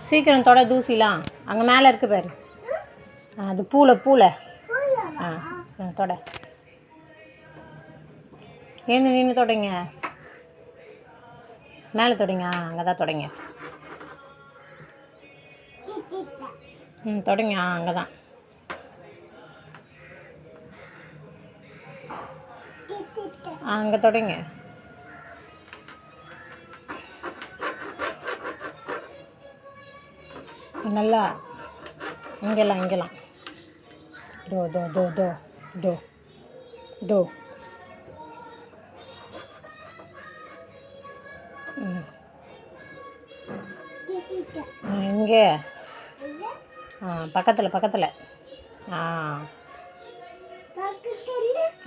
சீக்கிரம் தொட தூசிலாம் அங்கே மேலே இருக்கு பாரு. அது பூளை தொட. ஏந்து நின்று தொடங்க. மேலே தொடங்க. அங்கே தான் தொடங்க. தொடங்க. அங்கே தான். அங்கே தொடங்க. நல்லா இங்கெல்லாம் to to to to to to. இங்கே பக்கத்தில்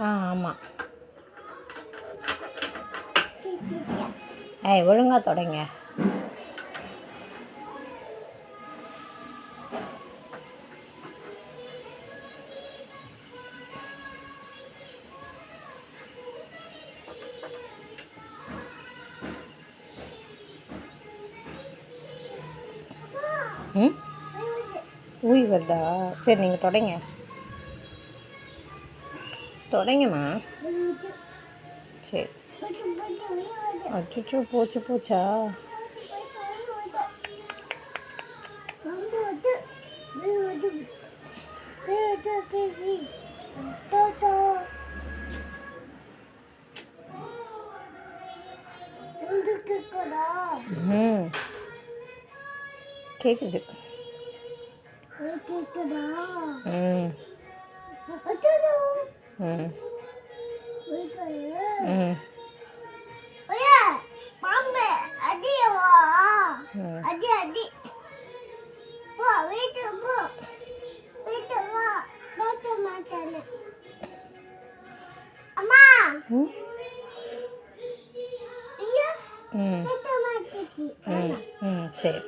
ஆமாம். ஒழுங்காக தொடங்க. ஊய் வருதா? சரி நீங்கள் தொடங்கம்மா. சரி. அச்சோ போச்சா? கேக்குது. சரி.